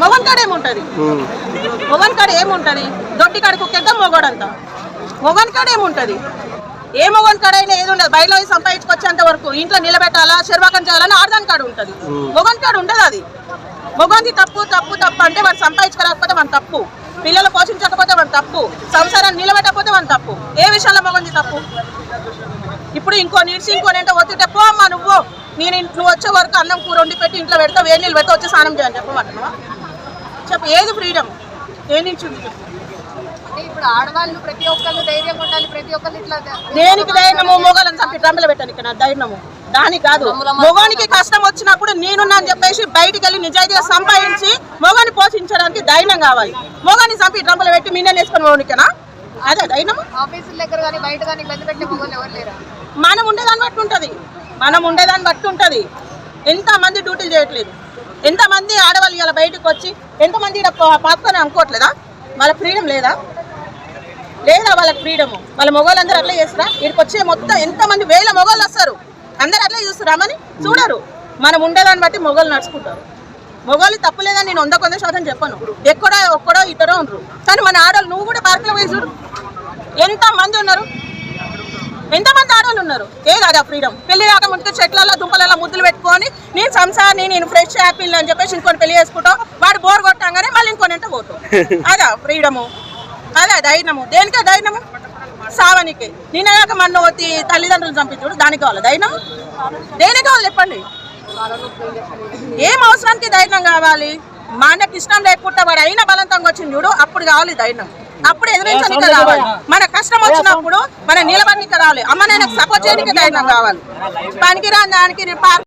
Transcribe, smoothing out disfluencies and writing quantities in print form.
మొగన్ కాడ ఏముంటది? మొగన్ కాడ ఏముంటది? దొడ్డి కాడ కుక్కేద్దాం మొగోడంతా. మొగన్ కాడ ఏముంటది? ఏ మొగన్ కాడ అయినా ఏది ఉండదు. బయటలో సంపాదించుకొచ్చేంత వరకు ఇంట్లో నిలబెట్టాలా, శర్వాకం చేయాలని ఆడదాని కాడ ఉంటది. మొగన్ కాడ ఉండదు. అది మొగంది తప్పు తప్పు తప్పు అంటే వాడు సంపాదించుకోలేకపోతే మన తప్పు, పిల్లలు పోషించకపోతే మన తప్పు, సంసారాన్ని నిలబెట్టకపోతే మన తప్పు. ఏ విషయంలో మొగంది తప్పు? ఇప్పుడు ఇంకో నీడ్స్ ఇంకోనంటే ఒత్తిటే పో అమ్మా నువ్వు నువ్వు వచ్చే వరకు అన్నం కూర వండి పెట్టి ఇంట్లో పెడతా, వేడి నీళ్ళు పెడతా, వచ్చి స్నానం చేయాలని చెప్పమంటున్నావా? చెప్పు, ఏది ఫ్రీడమ్? ఏ నుంచి ఉంది? ఇప్పుడు ఆడవాళ్ళు ప్రతి ఒక్కళ్ళు ధైర్యంగా ఉండాలి. ప్రతి ఒక్కళ్ళు ఇట్లా దేనికి ధైర్యము? మొగలను చంపి డ్రమ్ములు పెట్టాను నా ధైర్యము దానికి కాదు. మొగానికి కష్టం వచ్చినప్పుడు నేనున్నా అని చెప్పేసి బయటికి వెళ్ళి నిజాయితీగా సంపాదించి మొగాన్ని పోషించడానికి ధైర్యం కావాలి. మొగాన్ని చంపి డ్రమ్ములు పెట్టి మిన్నెలు వేసుకొని మొగనికేనా? అదే ధైర్యము. ఆఫీసుల దగ్గర కానీ బయట కానీ ఇబ్బంది పెట్టే మొగలు ఎవరు లేరా? మనం ఉండేదాన్ని బట్టి ఉంటుంది. మనం ఉండేదాన్ని బట్టి ఉంటుంది. ఎంతమంది డ్యూటీలు చేయట్లేదు, ఎంతమంది ఆడవాళ్ళు ఇలా బయటకు వచ్చి ఎంతమంది ఇక్కడ పాత్రని అనుకోవట్లేదా? వాళ్ళ ఫ్రీడమ్ లేదా? లేదా వాళ్ళకి ఫ్రీడమ్? వాళ్ళ మొగోళ్ళు అందరూ అట్లా చేస్తారా? ఇక్కడికి వచ్చే మొత్తం ఎంతమంది వేల మొగోళ్ళు వస్తారు, అందరు అట్లా చూస్తారామని చూడరు. మనం ఉండేదాన్ని బట్టి మొగోళ్ళు నడుచుకుంటారు. మొగోళ్ళు తప్పు లేదని నేను 100% చెప్పను. ఒక్కడో ఇద్దరో ఉండరు. కానీ మన ఆడవాళ్ళు నువ్వు కూడా పార్కులో పోయి చూడు, ఎంతమంది ఉన్నారు, ఎంతమంది ఆడవాళ్ళు ఉన్నారు. ఏది అదా ఫ్రీడమ్? పెళ్లి రాకముందుకు చెట్లలో దుంపలలో ముద్దులు పెట్టుకొని నేను సంసారాన్ని నేను ఫ్రెష్ యాపిల్ అని చెప్పేసి ఇంకొని పెళ్లి చేసుకుంటాం. వాడు బోర్ కొట్టంగానే మళ్ళీ ఇంకొని అంటే పోతాం. అదా ఫ్రీడము? అదే ధైర్యము? దేనికే ధైర్యము? సావనికి. నేనయ్యాక మన తల్లిదండ్రులు చంపించుడు దానికి కావాలి ధైర్యం? దేనికి కావాలి చెప్పండి? ఏం అవసరానికి ధైర్యం కావాలి? మనకి ఇష్టం లేకుండా వాడు అయినా బలవంతంగా వచ్చింది చూడు, అప్పుడు కావాలి ధైర్యం. అప్పుడు ఎదురించడానికి కావాలి. మన కష్టం వచ్చినప్పుడు మన నిలబడికి రావాలి. అమ్మ నేను సపోర్ట్ చేయడానికి ధైర్యం కావాలి. పనికిరాని దానికి